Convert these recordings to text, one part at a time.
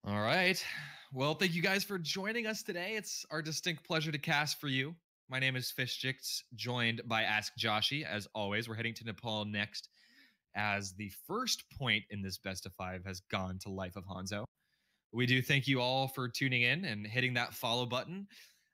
All right. Well, thank you guys for joining us today. It's our distinct pleasure to cast for you. My name is Fishjix, joined by Ask Joshi. As always, we're heading to Nepal next, as the first point in this best of five has gone to Life of Hanzo. We do thank you all for tuning in and hitting that follow button.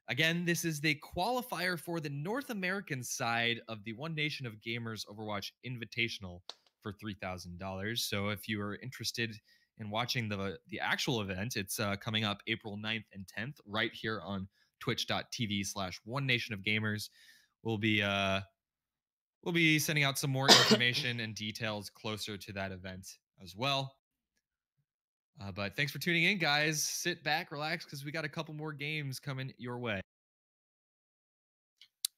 Again, this is the qualifier for the North American side of the One Nation of Gamers Overwatch Invitational for $3,000. So if you are interested in watching the actual event, it's coming up April 9th and 10th right here on twitch.tv/One Nation of Gamers. We'll be sending out some more information and details closer to that event as well. But thanks for tuning in, guys. Sit back, relax, because we got a couple more games coming your way.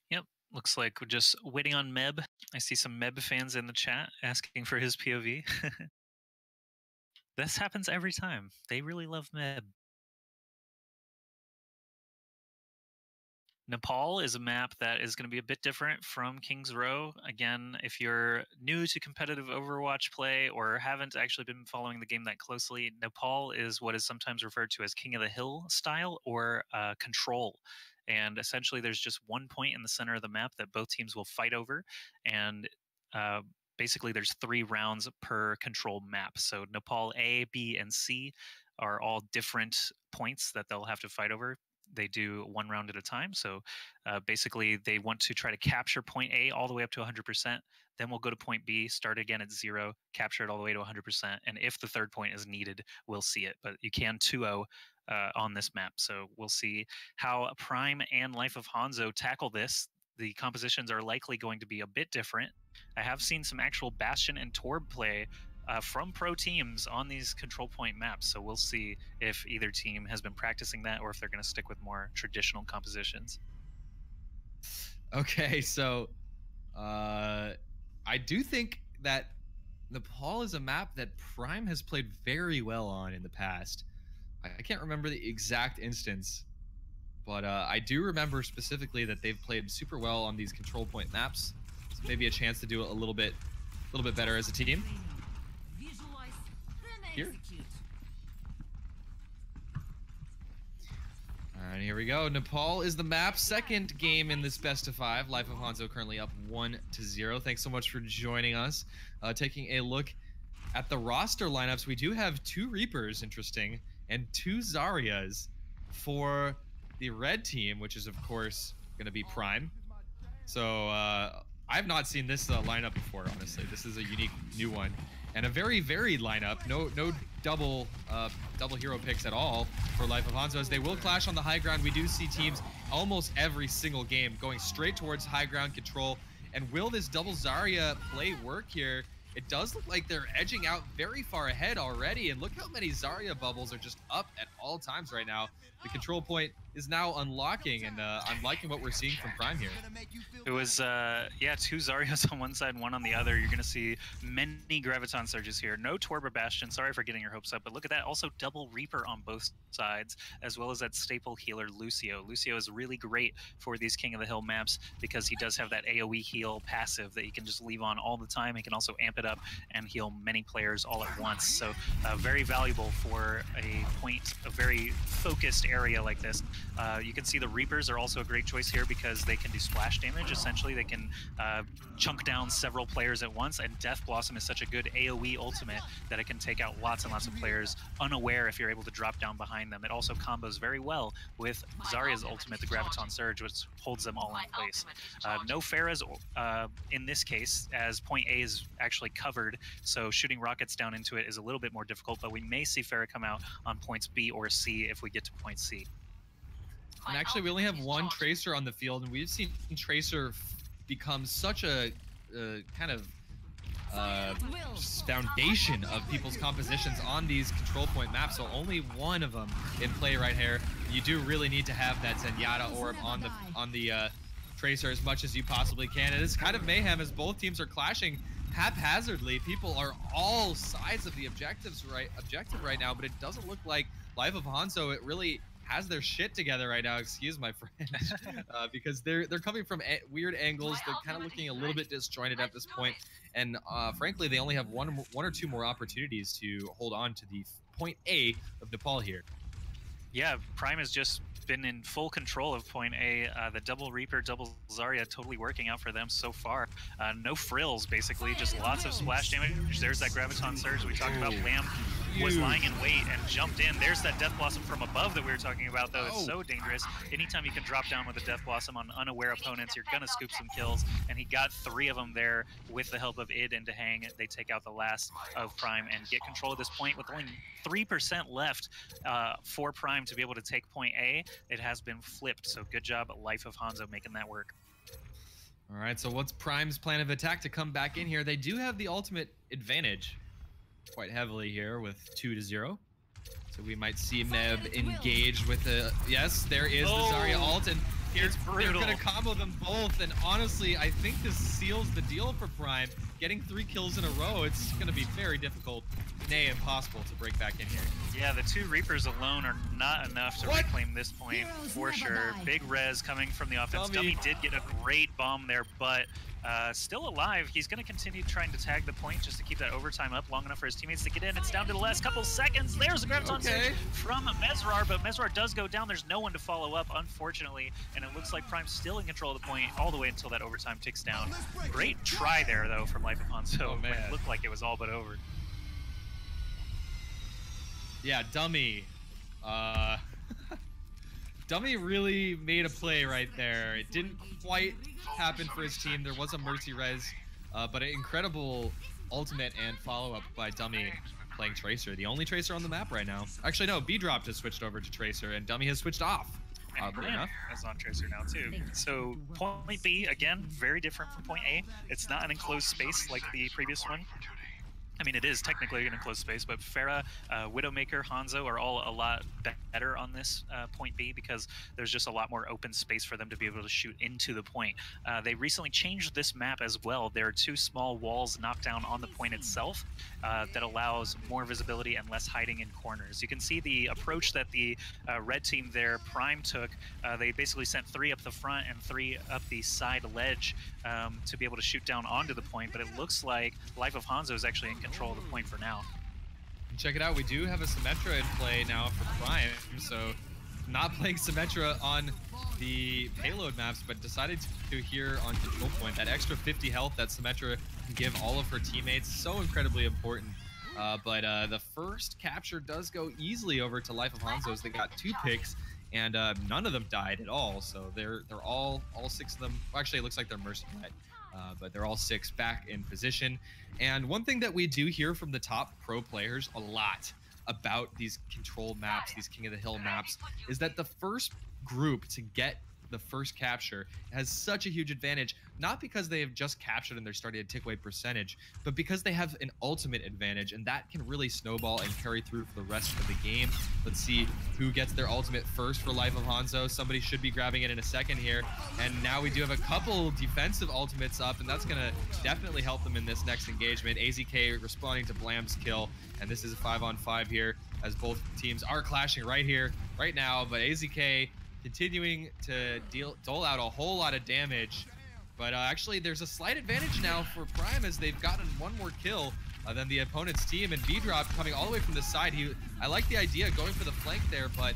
Yep, looks like we're just waiting on Meb. I see some Meb fans in the chat asking for his POV. This happens every time. They really love Meb. Nepal is a map that is going to be a bit different from King's Row. Again, if you're new to competitive Overwatch play or haven't actually been following the game that closely, Nepal is what is sometimes referred to as King of the Hill style or control. And essentially, there's just one point in the center of the map that both teams will fight over. And basically, there's 3 rounds per control map. So Nepal A, B, and C are all different points that they'll have to fight over. They do 1 round at a time. So basically, they want to try to capture point A all the way up to 100%. Then we'll go to point B, start again at 0, capture it all the way to 100%. And if the 3rd point is needed, we'll see it. But you can 2-0 on this map. So we'll see how Prime and Life of Hanzo tackle this. The compositions are likely going to be a bit different. I have seen some actual Bastion and Torb play from pro teams on these control point maps. So we'll see if either team has been practicing that or if they're going to stick with more traditional compositions. Okay, so I do think that Nepal is a map that Prime has played very well on in the past. I can't remember the exact instance, but I do remember specifically that they've played super well on these control point maps. So maybe a chance to do it a little bit better as a team. Here. And here we go. Nepal is the map's 2nd game in this best of 5. Life of Hanzo currently up 1-0. Thanks so much for joining us. Taking a look at the roster lineups, we do have 2 Reapers, interesting, and 2 Zaryas for the red team, which is of course going to be Prime. So I've not seen this lineup before, honestly. This is a unique new one. And a very varied lineup. No double hero picks at all for Life of Hanzo, as they will clash on the high ground. We do see teams almost every single game going straight towards high ground control. And will this double Zarya play work here? It does look like they're edging out very far ahead already. And look how many Zarya bubbles are just up at all times right now. The control point is now unlocking, and I'm liking what we're seeing from Prime here. It was, yeah, 2 Zaryas on one side, 1 on the other. You're going to see many Graviton Surges here. No Torb or Bastion. Sorry for getting your hopes up, but look at that. Also double Reaper on both sides, as well as that staple healer, Lucio. Lucio is really great for these King of the Hill maps because he does have that AoE heal passive that you can just leave on all the time. He can also amp it up and heal many players all at once. So very valuable for a very focused area like this. You can see the Reapers are also a great choice here because they can do splash damage. Essentially, they can chunk down several players at once, and Death Blossom is such a good AoE ultimate that it can take out lots and lots of players unaware if you're able to drop down behind them. It also combos very well with Zarya's ultimate, the Graviton Surge, which holds them all in place. No Pharahs in this case, as point A is actually covered, so shooting rockets down into it is a little bit more difficult, but we may see Pharah come out on points B or C if we get to point C. And actually, we only have 1 Tracer on the field, and we've seen Tracer become such a kind of foundation of people's compositions on these control point maps. So only 1 of them in play right here. You do really need to have that Zenyatta orb on the Tracer as much as you possibly can. And it's kind of mayhem as both teams are clashing haphazardly. People are all sides of the objective right now, but it doesn't look like Life of Hanzo it really has their shit together right now. Excuse my French, because they're coming from weird angles. They're kind of looking a little bit disjointed at this point, and frankly, they only have one or two more opportunities to hold on to the point A of Nepal here. Yeah, Prime has just been in full control of point A. The double Reaper, double Zarya totally working out for them so far. No frills, basically, just lots of splash damage. There's that Graviton Surge we talked about. Blam was lying in wait and jumped in. There's that Death Blossom from above that we were talking about, though. It's so dangerous. Anytime you can drop down with a Death Blossom on unaware opponents, you're going to scoop some kills, and he got 3 of them there with the help of id and Dahang. They take out the last of Prime and get control of this point with only 3% left for Prime to be able to take point A. It has been flipped, so good job, Life of Hanzo, making that work. All right, so what's Prime's plan of attack to come back in here? They do have the ultimate advantage quite heavily here with 2-0. So we might see Meb engage with a... Yes, there is the Zarya ult, and here's they're going to combo them both, and honestly, I think this seals the deal for Prime. Getting 3 kills in a row, it's going to be very difficult, nay, impossible to break back in here. Yeah, the 2 Reapers alone are not enough to reclaim this point for sure. Big res coming from the offense. Dummy did get a great bomb there, but still alive. He's going to continue trying to tag the point just to keep that overtime up long enough for his teammates to get in. It's down to the last couple seconds. There's a Graviton Surge from Mesrar, but Mesrar does go down. There's no one to follow up, unfortunately, and it looks like Prime's still in control of the point all the way until that overtime ticks down. Great try there, though, from Life of Hanzo. It looked like it was all but over. Yeah, Dummy. Dummy really made a play right there. It didn't quite happen for his team. There was a Mercy res, but an incredible ultimate and follow-up by Dummy playing Tracer. The only Tracer on the map right now. Actually, no, B-Drop has switched over to Tracer, and Dummy has switched off. Blam is on Tracer now, too. So point B, again, very different from point A. It's not an enclosed space like the previous one. I mean, it is technically an enclosed space, but Pharah, Widowmaker, Hanzo are all a lot better on this point B because there's just a lot more open space for them to be able to shoot into the point. They recently changed this map as well. There are 2 small walls knocked down on the point itself that allows more visibility and less hiding in corners. You can see the approach that the red team there, Prime, took. They basically sent 3 up the front and 3 up the side ledge to be able to shoot down onto the point, but it looks like Life of Hanzo is actually in control of the point for now. Check it out, we do have a Symmetra in play now for Prime, so not playing Symmetra on the payload maps, but decided to here on control point. That extra 50 health that Symmetra can give all of her teammates, so incredibly important. But the first capture does go easily over to Life of Hanzo's. They got 2 picks, and none of them died at all, so they're all 6 of them. Well, actually, it looks like they're Mercy died. But they're all 6 back in position. And one thing that we do hear from the top pro players a lot about these control maps, these King of the Hill maps, is that the first group to get the first capture has such a huge advantage, not because they have just captured and they're starting to take away percentage, but because they have an ultimate advantage, and that can really snowball and carry through for the rest of the game. Let's see who gets their ultimate first for Life of Hanzo. Somebody should be grabbing it in a second here, and now we do have a couple defensive ultimates up, and that's gonna definitely help them in this next engagement. AZK responding to Blam's kill, and this is a 5-on-5 here as both teams are clashing right here, right now, but AZK continuing to dole out a whole lot of damage. But actually, there's a slight advantage now for Prime as they've gotten 1 more kill than the opponent's team. And B-Drop coming all the way from the side. I like the idea of going for the flank there, but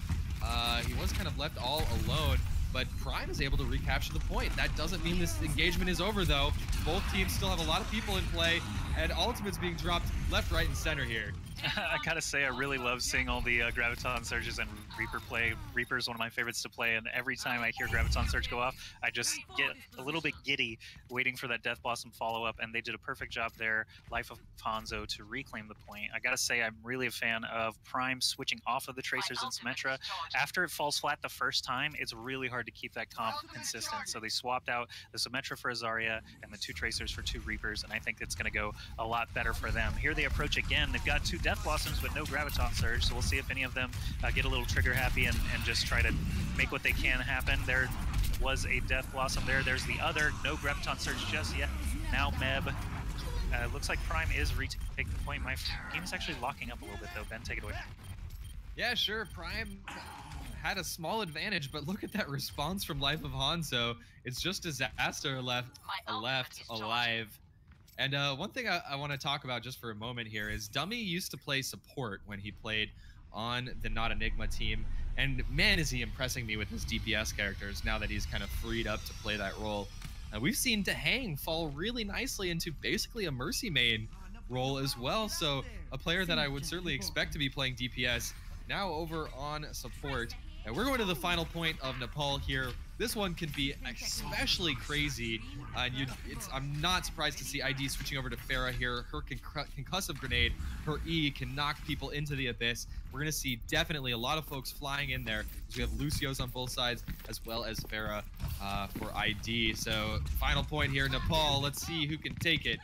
he was kind of left all alone. But Prime is able to recapture the point. That doesn't mean this engagement is over, though. Both teams still have a lot of people in play, and ultimates being dropped left, right, and center here. I gotta say, I really love seeing all the Graviton Surges and Reaper play. Reaper is one of my favorites to play, and every time I hear Graviton Surge go off, I just get a little bit giddy waiting for that Death Blossom follow-up, and they did a perfect job there, Life of Hanzo, to reclaim the point. I gotta say, I'm really a fan of Prime switching off of the Tracers and Symmetra. After it falls flat the first time, it's really hard to keep that comp consistent, so they swapped out the Symmetra for a Zarya and the 2 Tracers for 2 Reapers, and I think it's gonna go a lot better for them. Here they approach again. They've got 2 Death Blossoms, but no Graviton Surge, so we'll see if any of them get a little trigger happy and just try to make what they can happen. There was a Death Blossom there. There's the other. No Graviton Surge just yet. Now Meb. Looks like Prime is retaking the point. My team is actually locking up a little bit, though. Ben, take it away. Yeah, sure. Prime had a small advantage, but look at that response from Life of Hanzo. It's just Disaster left alive. And one thing I want to talk about just for a moment here is Dummy used to play support when he played on the Not Enigma team. And man, is he impressing me with his DPS characters now that he's kind of freed up to play that role. We've seen Dahang fall really nicely into basically a Mercy main role as well. So a player that I would certainly expect to be playing DPS now over on support. And we're going to the final point of Nepal here. This one can be especially crazy. I'm not surprised to see ID switching over to Farah here. Her concussive grenade, her E can knock people into the abyss. We're going to see definitely a lot of folks flying in there. We have Lucios on both sides as well as Farah for ID. So final point here, Nepal. Let's see who can take it.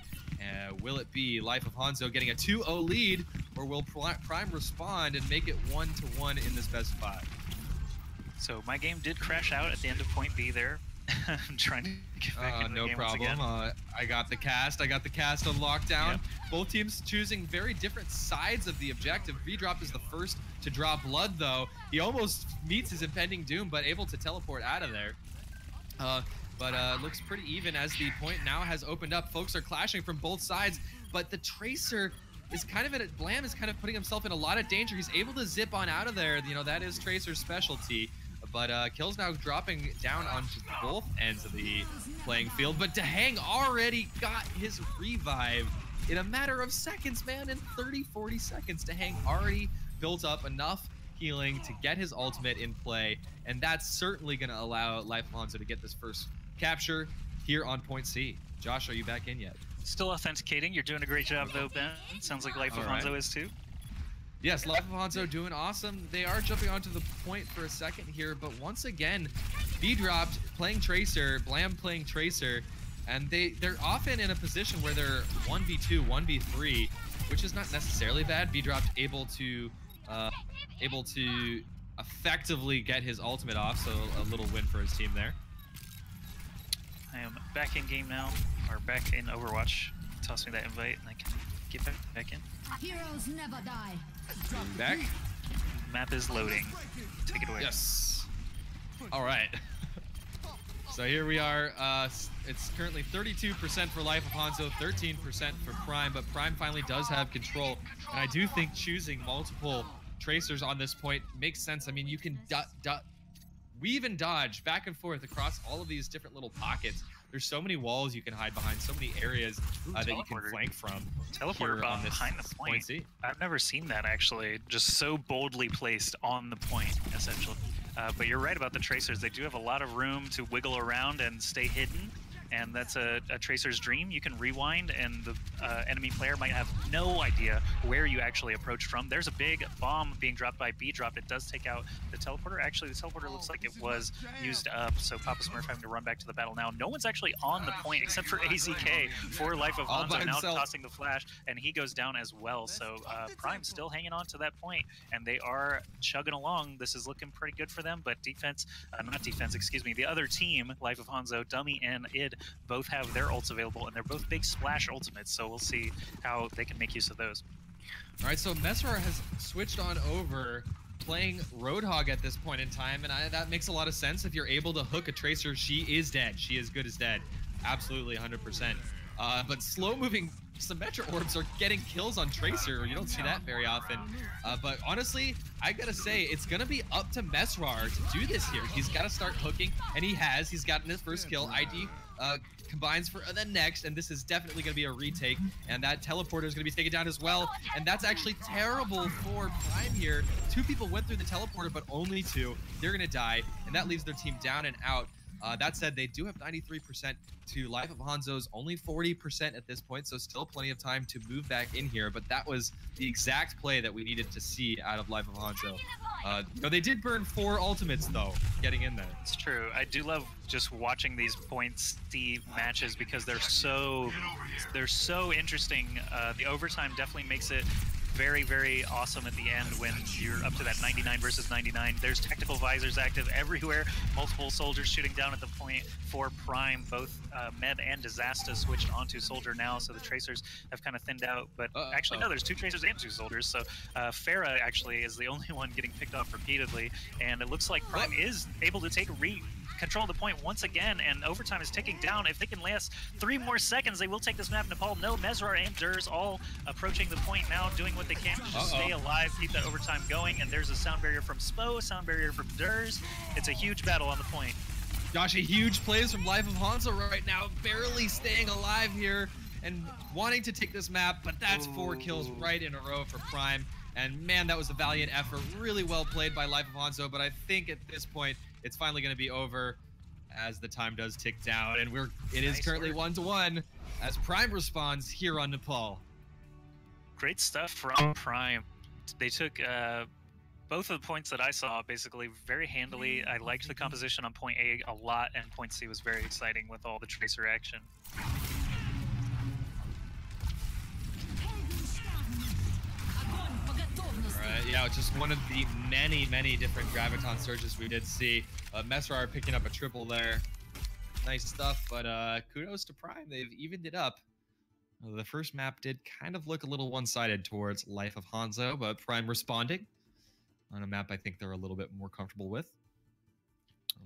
Will it be Life of Hanzo getting a 2-0 lead, or will Prime respond and make it 1-1 in this best 5? So my game did crash out at the end of point B there. I'm trying to get back into the game once again. No problem. I got the cast on lockdown. Yep. Both teams choosing very different sides of the objective. V-Drop is the first to draw blood, though. He almost meets his impending doom, but able to teleport out of there. But looks pretty even as the point now has opened up. Folks are clashing from both sides, but the Tracer is kind of Blam is kind of putting himself in a lot of danger. He's able to zip on out of there. You know, that is Tracer's specialty. But kills now dropping down onto both ends of the playing field. But Dahang already got his revive in a matter of seconds, man. In 30-40 seconds, Dahang already built up enough healing to get his ultimate in play. And that's certainly going to allow Life of Hanzo to get this first capture here on point C. Josh, are you back in yet? Still authenticating. You're doing a great job, though, Ben. Sounds like Life of Hanzo is, too. Yes, Life of Hanzo doing awesome. They are jumping onto the point for a second here, but once again, V-Dropped playing Tracer, Blam playing Tracer, and they're often in a position where they're 1v2, 1v3, which is not necessarily bad. V-Dropped able to effectively get his ultimate off, so a little win for his team there. I am back in game now, or back in Overwatch. Toss me that invite and I can get back in. Heroes never die. Back. Map is loading. Take it away. Yes. All right. So here we are. It's currently 32% for Life of Hanzo, 13% for Prime, but Prime finally does have control. And I do think choosing multiple Tracers on this point makes sense. I mean, you can weave and dodge back and forth across all of these different little pockets. There's so many walls you can hide behind, so many areas that you can flank from. Teleporter bomb behind the point. I've never seen that, actually. Just so boldly placed on the point, essentially. But you're right about the Tracers. They do have a lot of room to wiggle around and stay hidden. And that's a Tracer's dream. You can rewind, and the enemy player might have no idea where you actually approached from. There's a big bomb being dropped by B-Drop. It does take out the teleporter. Actually, the teleporter looks like it was used up, so Papa Smurf having to run back to the battle now. No one's actually on the point except for AZK for Life of Hanzo, now tossing the flash, and he goes down as well. So Prime still hanging on to that point, and they are chugging along. This is looking pretty good for them, but defense, not defense, excuse me, the other team, Life of Hanzo, Dummy and id, both have their ults available, and they're both big splash ultimates, so we'll see how they can make use of those. All right, so Mesrar has switched on over playing Roadhog at this point in time, and that makes a lot of sense. If you're able to hook a Tracer, she is dead. She is good as dead. Absolutely, 100%. But slow-moving Symmetra orbs are getting kills on Tracer. You don't see that very often. But honestly, I gotta say, it's gonna be up to Mesrar to do this here. He's gotta start hooking, and he has. He's gotten his first kill. ID combines for the next, and this is definitely going to be a retake, and that teleporter is going to be taken down as well, and that's actually terrible for Prime here. 2 people went through the teleporter, but only 2. They're going to die, and that leaves their team down and out. That said, they do have 93% to Life of Hanzo's only 40% at this point, so still plenty of time to move back in here, but that was the exact play that we needed to see out of Life of Hanzo. They did burn 4 ultimates, though, getting in there. It's true. I do love just watching these points C matches because they're so interesting. The overtime definitely makes it very, very awesome at the end when you're up to that 99 versus 99. There's tactical visors active everywhere, multiple soldiers shooting down at the point for Prime. Both Med and Disaster switched onto Soldier now, so the Tracers have kind of thinned out. But actually, no, there's 2 Tracers and 2 Soldiers, so Farah actually is the only one getting picked off repeatedly, and it looks like Prime is able to control the point once again, and overtime is ticking down. If they can last 3 more seconds, they will take this map. Nepal, no, Mesrar and Durs all approaching the point now, doing what they can to just stay alive, keep that overtime going, and there's a sound barrier from Spo, a sound barrier from Durs. It's a huge battle on the point. Josh, a huge plays from Life of Hanzo right now, barely staying alive here and wanting to take this map, but that's 4 kills right in a row for Prime. And man, that was a valiant effort. Really well played by Life of Hanzo, but I think at this point, it's finally going to be over as the time does tick down. And it is currently 1-1 as Prime responds here on Nepal. Great stuff from Prime. They took both of the points that I saw basically very handily. I liked the composition on point A a lot, and point C was very exciting with all the Tracer action. Alright, yeah, just one of the many, many different Graviton surges we did see. Mesrar picking up a triple there. Nice stuff, but kudos to Prime. They've evened it up. The first map did kind of look a little one-sided towards Life of Hanzo, but Prime responding on a map I think they're a little bit more comfortable with.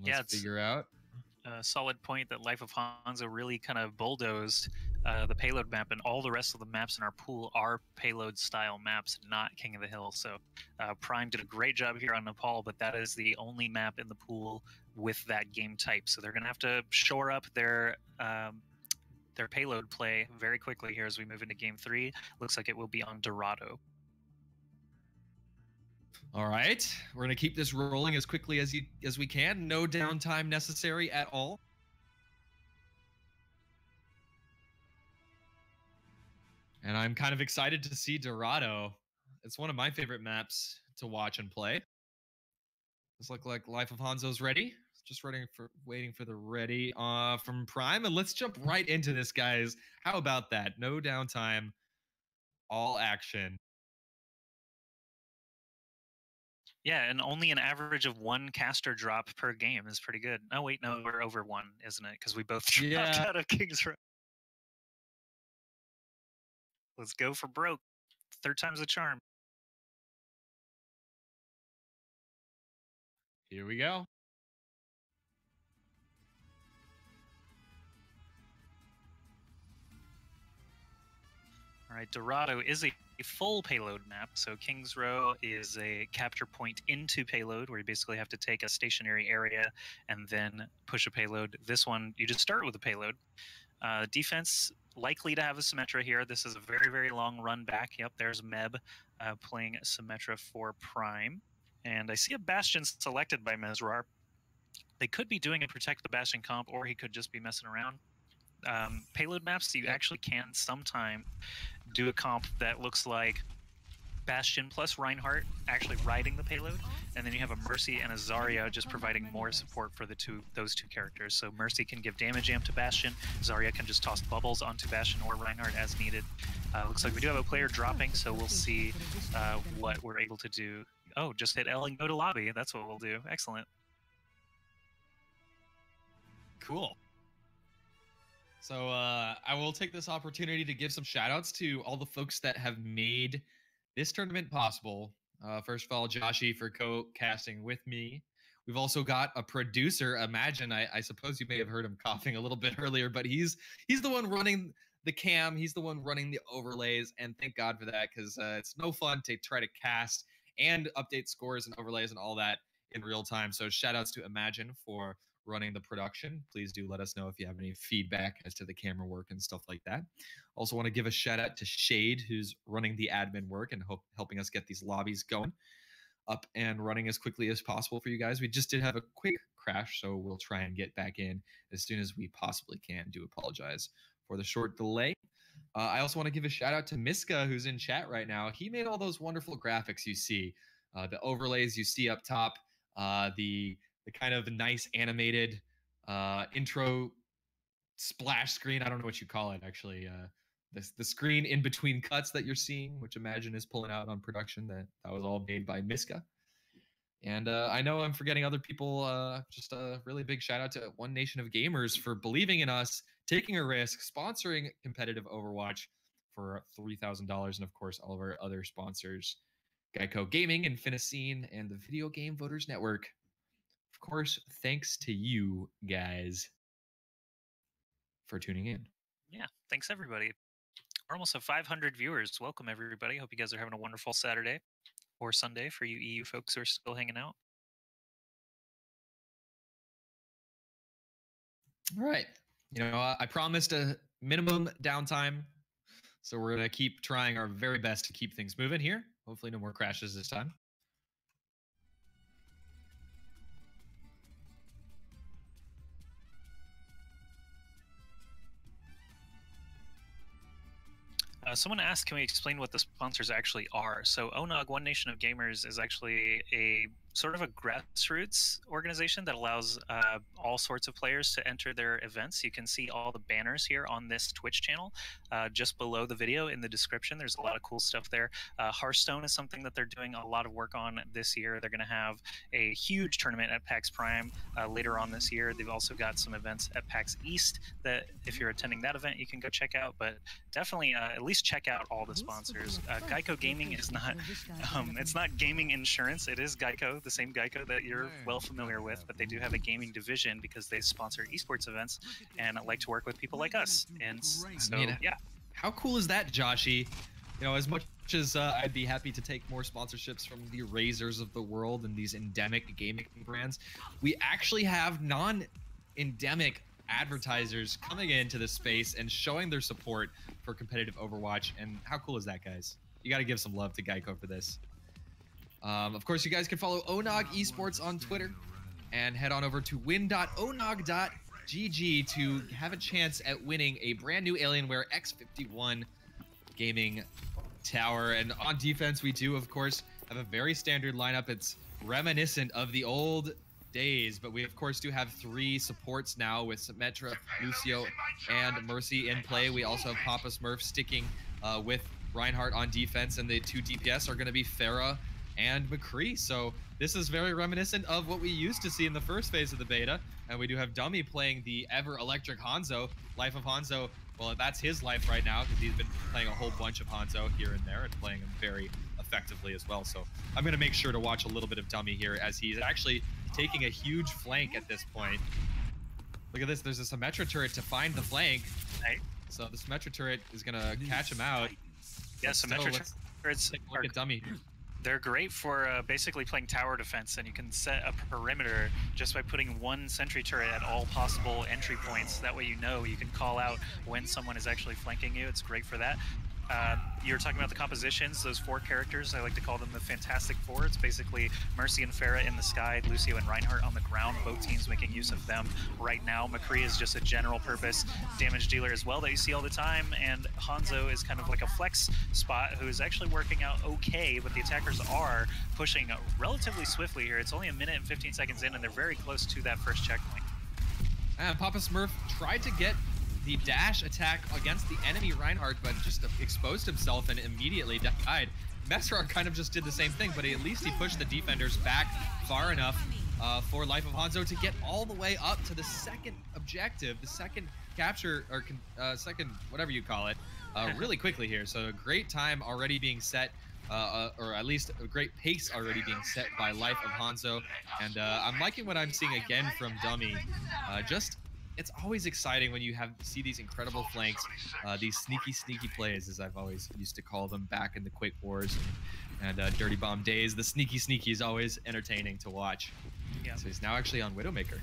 Let's figure out. A solid point that Life of Hanzo really kind of bulldozed the payload map, and all the rest of the maps in our pool are payload style maps, not King of the Hill. So Prime did a great job here on Nepal, but that is the only map in the pool with that game type. So they're going to have to shore up their payload play very quickly here as we move into Game 3. Looks like it will be on Dorado. All right, we're going to keep this rolling as quickly as we can. No downtime necessary at all. And I'm kind of excited to see Dorado. It's one of my favorite maps to watch and play. This looks like Life of Hanzo's ready. Just waiting for the ready from Prime. And let's jump right into this, guys. How about that? No downtime, all action. Yeah, and only an average of 1 caster drop per game is pretty good. Oh, wait, no, we're over 1, isn't it? Because we both dropped out of King's Row. Let's go for broke. 3rd time's the charm. Here we go. All right, Dorado is a full payload map. So King's Row is a capture point into payload where you basically have to take a stationary area and then push a payload. This one, you just start with a payload. Defense, likely to have a Symmetra here. This is a very, very long run back. Yep, there's Meb playing Symmetra for Prime. And I see a Bastion selected by Mesrar. They could be doing a Protect the Bastion comp, or he could just be messing around. Payload maps, you actually can sometime do a comp that looks like Bastion plus Reinhardt actually riding the payload, and then you have a Mercy and a Zarya just providing more support for those two characters. So Mercy can give damage amp to Bastion, Zarya can just toss bubbles onto Bastion or Reinhardt as needed. Looks like we do have a player dropping, so we'll see what we're able to do. Oh, just hit L and go to lobby. That's what we'll do. Excellent. Cool. So I will take this opportunity to give some shout outs to all the folks that have made this tournament possible. First of all, Joshi for co-casting with me. We've also got a producer, Imagine. I suppose you may have heard him coughing a little bit earlier, but he's the one running the cam. He's the one running the overlays, and thank God for that, because it's no fun to try to cast and update scores and overlays and all that in real time. So shout outs to Imagine for running the production. Please do let us know if you have any feedback as to the camera work and stuff like that. Also want to give a shout out to Shade, who's running the admin work and helping us get these lobbies going up and running as quickly as possible for you guys. We just did have a quick crash, so we'll try and get back in as soon as we possibly can. Do apologize for the short delay. I also want to give a shout out to Miska, who's in chat right now. He made all those wonderful graphics you see, the overlays you see up top, the kind of nice animated intro splash screen. I don't know what you call it, actually. the screen in between cuts that you're seeing, which Imagine is pulling out on production. That was all made by Miska. And I know I'm forgetting other people. Just a really big shout out to One Nation of Gamers for believing in us, taking a risk, sponsoring competitive Overwatch for $3,000, and of course all of our other sponsors, Geico Gaming, Infinity, and the Video Game Voters Network. Of course, thanks to you guys for tuning in. Yeah, thanks everybody. We're almost at 500 viewers. Welcome everybody. Hope you guys are having a wonderful Saturday or Sunday for you EU folks who are still hanging out. All right. I promised a minimum downtime, so we're going to keep trying our very best to keep things moving here. Hopefully no more crashes this time. Someone asked, can we explain what the sponsors actually are? So ONOG, One Nation of Gamers, is actually a sort of a grassroots organization that allows all sorts of players to enter their events. You can see all the banners here on this Twitch channel just below the video in the description. There's a lot of cool stuff there. Hearthstone is something that they're doing a lot of work on this year. They're going to have a huge tournament at PAX Prime later on this year. They've also got some events at PAX East that if you're attending that event, you can go check out. But definitely at least check out all the sponsors. Geico Gaming is not, it's not gaming insurance. It is Geico, the same Geico that you're well familiar with, but they do have a gaming division because they sponsor esports events and like to work with people like us. And so, yeah. How cool is that, Joshy? As much as I'd be happy to take more sponsorships from the Razors of the world and these endemic gaming brands, we actually have non-endemic advertisers coming into the space and showing their support for competitive Overwatch. And how cool is that, guys? You got to give some love to Geico for this. Of course, you guys can follow ONOG Esports on Twitter and head on over to win.onog.gg to have a chance at winning a brand new Alienware X51 gaming tower. And on defense, we do, of course, have a very standard lineup. It's reminiscent of the old days, but we, of course, do have 3 supports now with Symmetra, Lucio, and Mercy in play. We also have Papa Smurf sticking with Reinhardt on defense, and the 2 DPS are going to be Pharah and McCree. So this is very reminiscent of what we used to see in the first phase of the beta. And we do have Dummy playing the ever electric Hanzo. Life of Hanzo, well, that's his life right now because he's been playing a whole bunch of Hanzo here and there and playing him very effectively as well. So I'm going to make sure to watch a little bit of Dummy here as he's actually taking a huge flank at this point. Look at this. There's a Symmetra turret to find the flank. Right. So the Symmetra turret is going to catch him out. Yeah, Symmetra turrets look at Dummy. They're great for basically playing tower defense, and you can set a perimeter just by putting 1 sentry turret at all possible entry points. That way you know you can call out when someone is actually flanking you. It's great for that. You were talking about the compositions, those 4 characters. I like to call them the Fantastic Four. It's basically Mercy and Pharah in the sky, Lucio and Reinhardt on the ground, both teams making use of them right now. McCree is just a general purpose damage dealer as well that you see all the time, and Hanzo is kind of like a flex spot who is actually working out okay, but the attackers are pushing relatively swiftly here. It's only 1 minute and 15 seconds in, and they're very close to that first checkpoint. And Papa Smurf tried to get the dash attack against the enemy Reinhardt, but just exposed himself and immediately died. Mesrar kind of just did the same thing, but at least he pushed the defenders back far enough for Life of Hanzo to get all the way up to the second objective, the second capture, or second, whatever you call it, really quickly here. So a great time already being set, or at least a great pace already being set by Life of Hanzo. And I'm liking what I'm seeing again from Dummy. It's always exciting when you see these incredible flanks, these sneaky plays, as I've always used to call them back in the Quake Wars and Dirty Bomb days. The sneaky is always entertaining to watch. Yeah. So he's now actually on Widowmaker.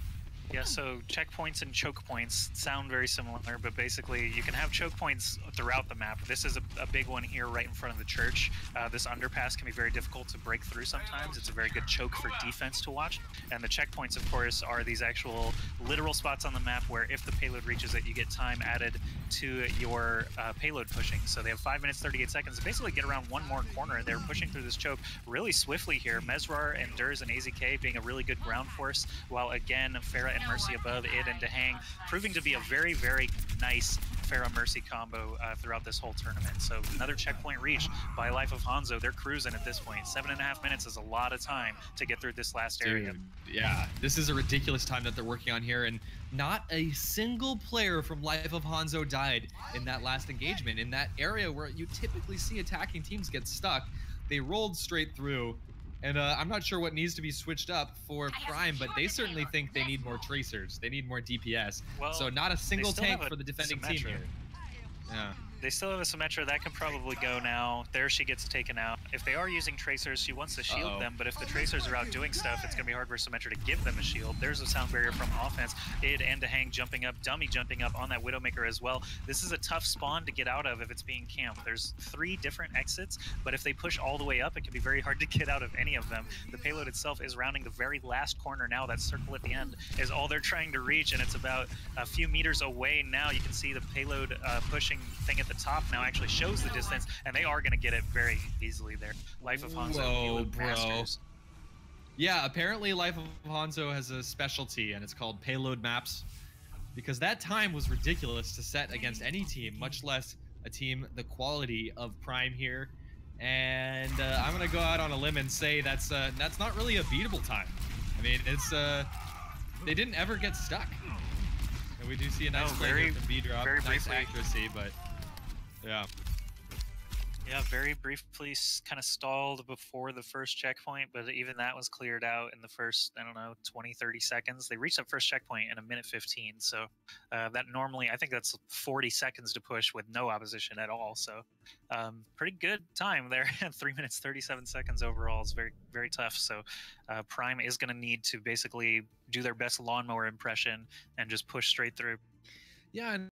Yeah, so checkpoints and choke points sound very similar, but basically you can have choke points throughout the map. This is a big one here right in front of the church. This underpass can be very difficult to break through sometimes. It's a very good choke for defense to watch. And the checkpoints, of course, are these actual literal spots on the map where if the payload reaches it, you get time added to your payload pushing. So they have 5 minutes, 38 seconds to basically get around one more corner. They're pushing through this choke really swiftly here. Mesrar and Durs and AZK being a really good ground force, while again, Pharah and second Mercy above it and Dehang, proving to be a very, very nice Pharah Mercy combo throughout this whole tournament. So another checkpoint reached by Life of Hanzo. They're cruising at this point. 7.5 minutes is a lot of time to get through this last area. Yeah, this is a ridiculous time that they're working on here, and not a single player from Life of Hanzo died in that last engagement. In that area where you typically see attacking teams get stuck, they rolled straight through. And I'm not sure what needs to be switched up for Prime, but they certainly think they need more tracers. They need more DPS. Well, so not a single tank for the defending team here. Yeah. They still have a Symmetra. That can probably go now. There she gets taken out. If they are using tracers, she wants to shield them, but if the tracers are out doing stuff, it's going to be hard for Symmetra to give them a shield. There's a sound barrier from offense. Id and Dehang jumping up, Dummy jumping up on that Widowmaker as well. This is a tough spawn to get out of if it's being camped. There's 3 different exits, but if they push all the way up, it can be very hard to get out of any of them. The payload itself is rounding the very last corner now. That circle at the end is all they're trying to reach, and it's about a few meters away now. You can see the payload pushing thing at the top now actually shows the distance, and they are going to get it very easily there. Life of Hanzo, masters. Yeah, apparently Life of Hanzo has a specialty, and it's called payload maps, because that time was ridiculous to set against any team, much less a team the quality of Prime here. And I'm going to go out on a limb and say that's not really a beatable time. I mean, it's they didn't ever get stuck. And we do see a nice play here from B-Drop, nice accuracy, but yeah. Yeah, very briefly kind of stalled before the first checkpoint, but even that was cleared out in the first, I don't know, 20, 30 seconds. They reached that first checkpoint in 1:15, so that normally, I think that's 40 seconds to push with no opposition at all, so pretty good time there. 3 minutes, 37 seconds overall is very, very tough, so Prime is going to need to basically do their best lawnmower impression and just push straight through. Yeah, and